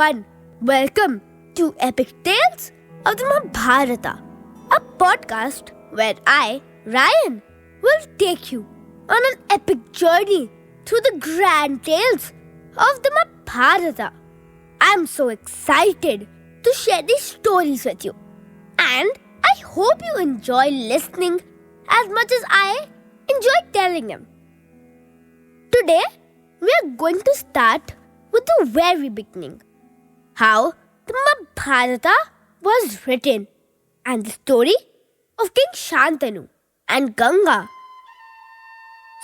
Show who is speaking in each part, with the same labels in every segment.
Speaker 1: everyone, welcome to Epic Tales of the Mahabharata, a podcast where I, Ryan, will take you on an epic journey through the grand tales of the Mahabharata. I'm so excited to share these stories with you, and I hope you enjoy listening as much as I enjoy telling them. Today, we are going to start with the very beginning, how the Mahabharata was written, and the story of King Shantanu and Ganga.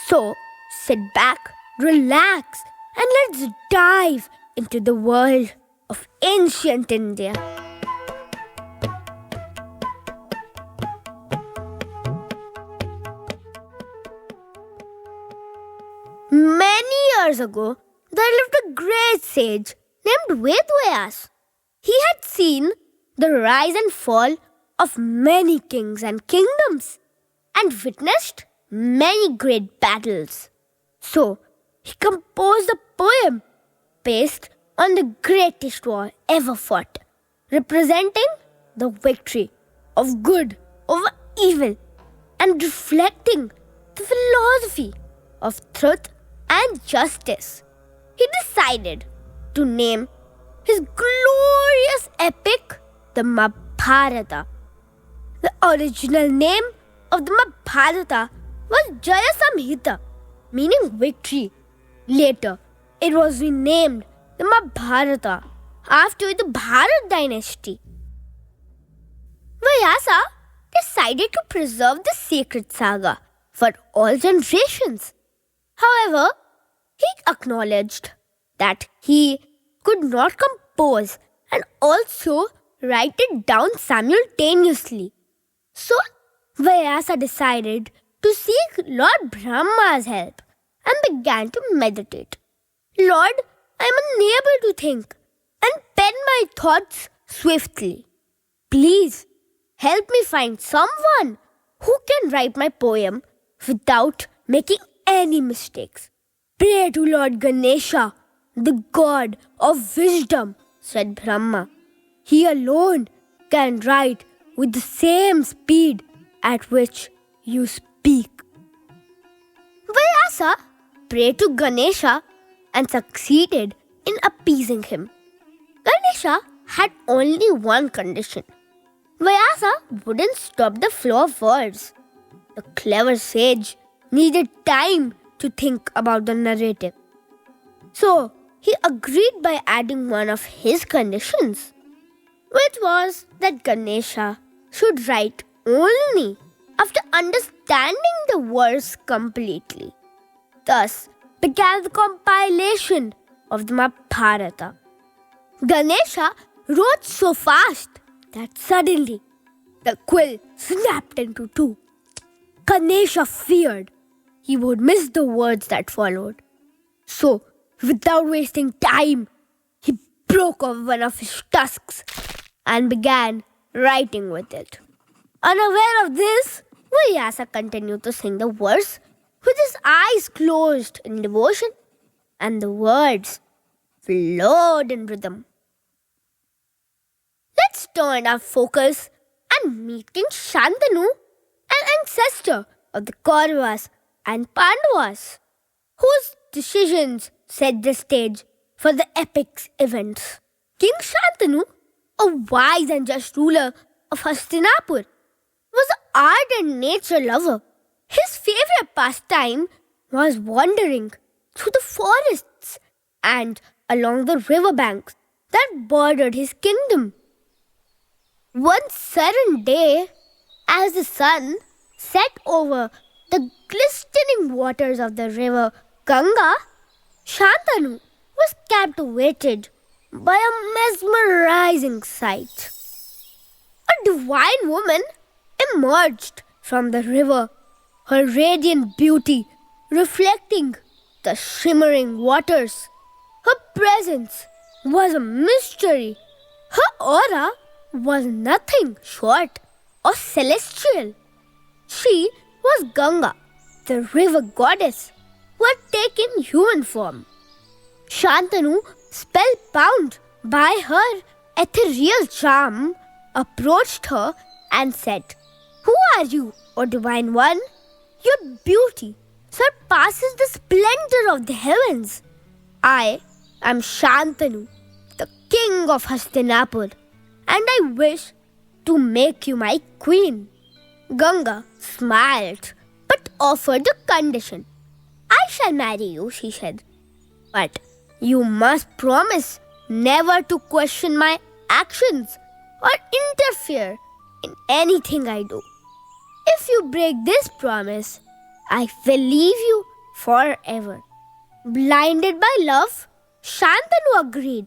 Speaker 1: So, sit back, relax, and let's dive into the world of ancient India. Many years ago, there lived a great sage named Vedvyas. He had seen the rise and fall of many kings and kingdoms and witnessed many great battles. So, he composed a poem based on the greatest war ever fought, representing the victory of good over evil and reflecting the philosophy of truth and justice. He decided to name his glorious epic the Mahabharata. The original name of the Mahabharata was Jaya Samhita, meaning victory. Later, it was renamed the Mahabharata after the Bharat dynasty. Vyasa decided to preserve the sacred saga for all generations. However, he acknowledged that he could not compose and also write it down simultaneously. So, Vyasa decided to seek Lord Brahma's help and began to meditate. Lord, I am unable to think and pen my thoughts swiftly. Please help me find someone who can write my poem without making any mistakes. Pray to Lord Ganesha, the god of wisdom, said Brahma. He alone can write with the same speed at which you speak. Vyasa prayed to Ganesha and succeeded in appeasing him. Ganesha had only one condition. Vyasa wouldn't stop the flow of words. The clever sage needed time to think about the narrative. So, he agreed by adding one of his conditions, which was that Ganesha should write only after understanding the verse completely. Thus began the compilation of the Mahabharata. Ganesha wrote so fast that suddenly the quill snapped into two. Ganesha feared he would miss the words that followed. So, without wasting time, he broke off one of his tusks and began writing with it. Unaware of this, Vyasa continued to sing the verse with his eyes closed in devotion, and the words flowed in rhythm. Let's turn our focus and meet King Shantanu, an ancestor of the Kauravas and Pandavas, whose decisions set the stage for the epic events. King Shantanu, a wise and just ruler of Hastinapur, was an ardent nature lover. His favorite pastime was wandering through the forests and along the riverbanks that bordered his kingdom. One certain day, as the sun set over the glistening waters of the river Ganga, Shantanu was captivated by a mesmerizing sight. A divine woman emerged from the river, her radiant beauty reflecting the shimmering waters. Her presence was a mystery. Her aura was nothing short of celestial. She was Ganga, the river goddess who had taken human form. Shantanu, spellbound by her ethereal charm, approached her and said, "Who are you, O Divine One? Your beauty surpasses the splendor of the heavens. I am Shantanu, the king of Hastinapur, and I wish to make you my queen." Ganga smiled but offered a condition. "I shall marry you," she said, "but you must promise never to question my actions or interfere in anything I do. If you break this promise, I will leave you forever." Blinded by love, Shantanu agreed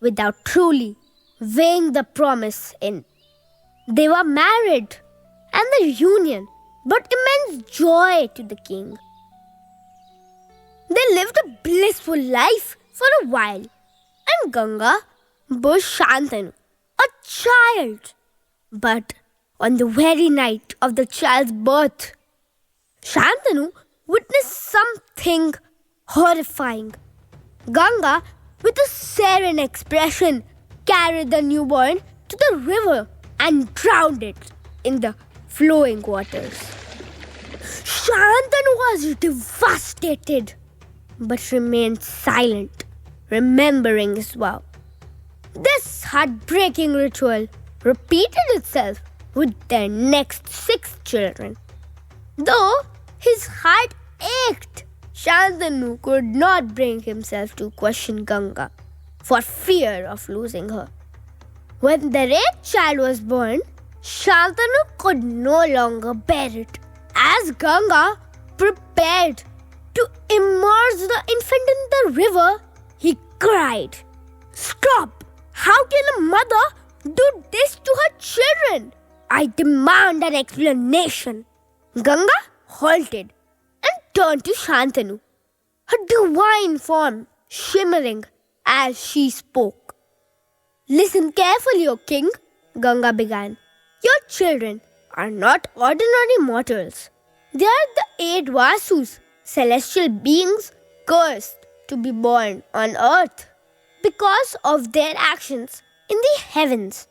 Speaker 1: without truly weighing the promise in. They were married, and the union brought immense joy to the king. They lived a blissful life for a while, and Ganga bore Shantanu a child. But on the very night of the child's birth, Shantanu witnessed something horrifying. Ganga, with a serene expression, carried the newborn to the river and drowned it in the flowing waters. Shantanu was devastated, but remained silent, remembering his vow. This heartbreaking ritual repeated itself with their next 6 children. Though his heart ached, Shantanu could not bring himself to question Ganga for fear of losing her. When the 8th child was born, Shantanu could no longer bear it. As Ganga prepared to immerse the infant in the river, he cried, "Stop! How can a mother do this to her children? I demand an explanation." Ganga halted and turned to Shantanu, her divine form shimmering as she spoke. "Listen carefully, O king," Ganga began. "Your children are not ordinary mortals. They are the 8 Vasus, celestial beings cursed to be born on earth because of their actions in the heavens.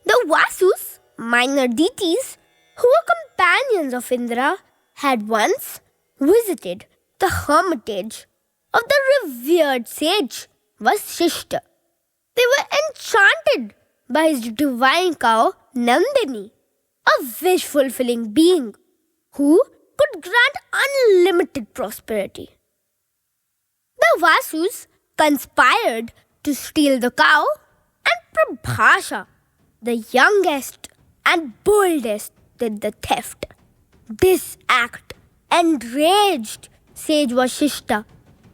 Speaker 1: The Vasus, minor deities who were companions of Indra, had once visited the hermitage of the revered sage Vasishta. They were enchanted by his divine cow Nandini, a wish-fulfilling being who could grant unlimited prosperity. The Vasus conspired to steal the cow, and Prabhasha, the youngest and boldest, did the theft. This act enraged sage Vasishta,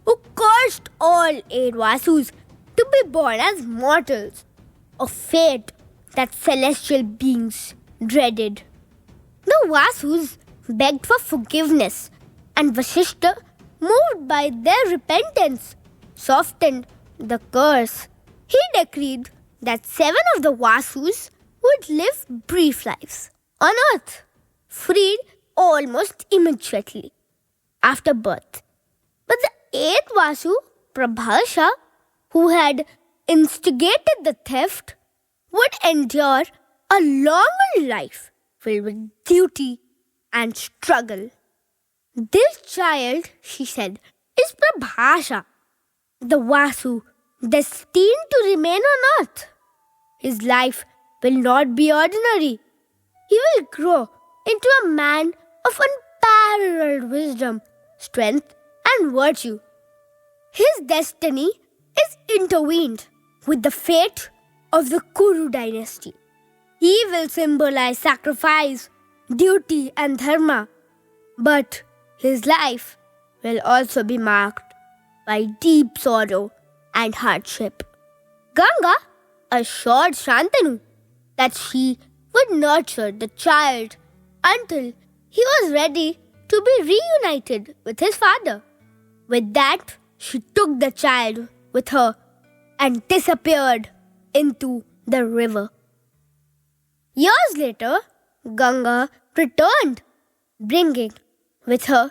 Speaker 1: who cursed all 8 Vasus to be born as mortals, a fate that celestial beings dreaded. The Vasus begged for forgiveness, and Vasishta, moved by their repentance, softened the curse. He decreed that 7 of the Vasus would live brief lives on earth, freed almost immediately after birth. But the 8th Vasu, Prabhasha, who had instigated the theft, would endure a longer life filled with duty and struggle. "This child," she said, "is Prabhasha, the Vasu destined to remain on earth. His life will not be ordinary. He will grow into a man of unparalleled wisdom, strength, and virtue. His destiny is intertwined with the fate of the Kuru dynasty. He will symbolize sacrifice, duty, and dharma. But his life will also be marked by deep sorrow and hardship." Ganga assured Shantanu that she would nurture the child until he was ready to be reunited with his father. With that, she took the child with her and disappeared into the river. Years later, Ganga returned, bringing with her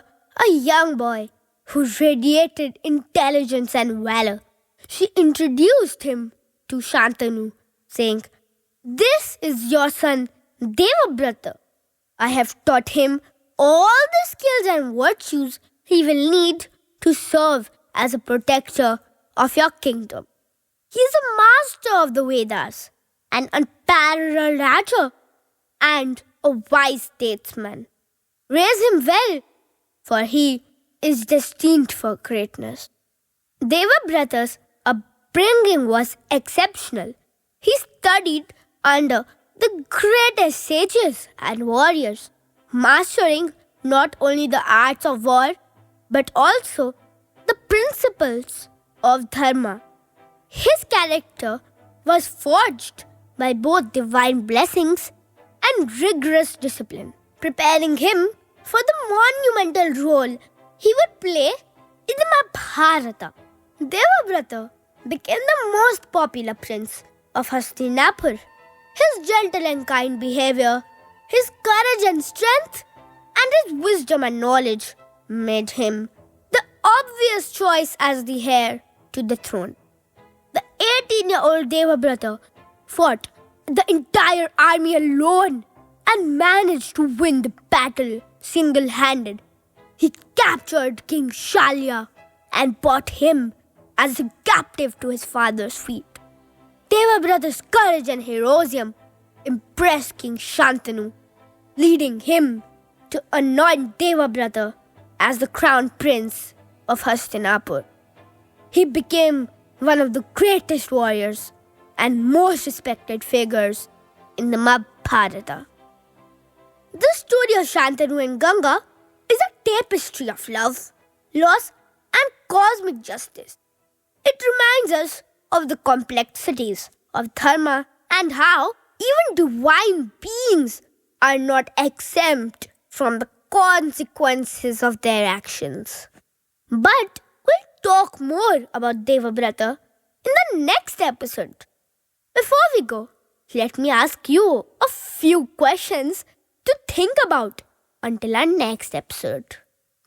Speaker 1: a young boy who radiated intelligence and valor. She introduced him to Shantanu, saying, "This is your son Devabrata. I have taught him all the skills and virtues he will need to serve as a protector of your kingdom. He is a master of the Vedas, an unparalleled writer, and a wise statesman. Raise him well, for he is destined for greatness." Devabrata's upbringing was exceptional. He studied under the greatest sages and warriors, mastering not only the arts of war but also the principles of dharma. His character was forged by both divine blessings and rigorous discipline, preparing him for the monumental role he would play in the Mahabharata. Devabrata became the most popular prince of Hastinapur. His gentle and kind behavior, his courage and strength, and his wisdom and knowledge made him the obvious choice as the heir to the throne. The 18-year-old Devabrata fought the entire army alone and managed to win the battle single-handed. He captured King Shalya and brought him as a captive to his father's feet. Devabrata's courage and heroism impressed King Shantanu, leading him to anoint Devabrata as the crown prince of Hastinapur. He became one of the greatest warriors and most respected figures in the Mahabharata. The story of Shantanu and Ganga is a tapestry of love, loss, and cosmic justice. It reminds us of the complexities of dharma and how even divine beings are not exempt from the consequences of their actions. But we'll talk more about Devabrata in the next episode. Before we go, let me ask you a few questions to think about until our next episode.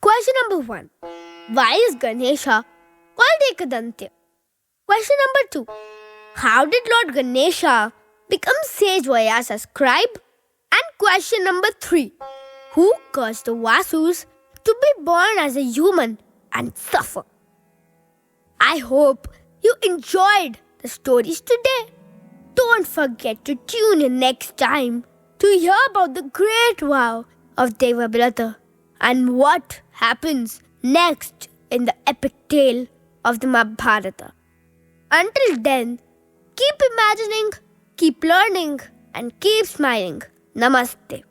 Speaker 1: Question number 1. Why is Ganesha called Ekadantya? Question number 2. How did Lord Ganesha become sage Vyasa's scribe? And question number 3. Who caused the Vasus to be born as a human and suffer? I hope you enjoyed the stories today. Don't forget to tune in next time to hear about the great vow of Devabrata and what happens next in the epic tale of the Mahabharata. Until then, keep imagining, keep learning, and keep smiling. Namaste.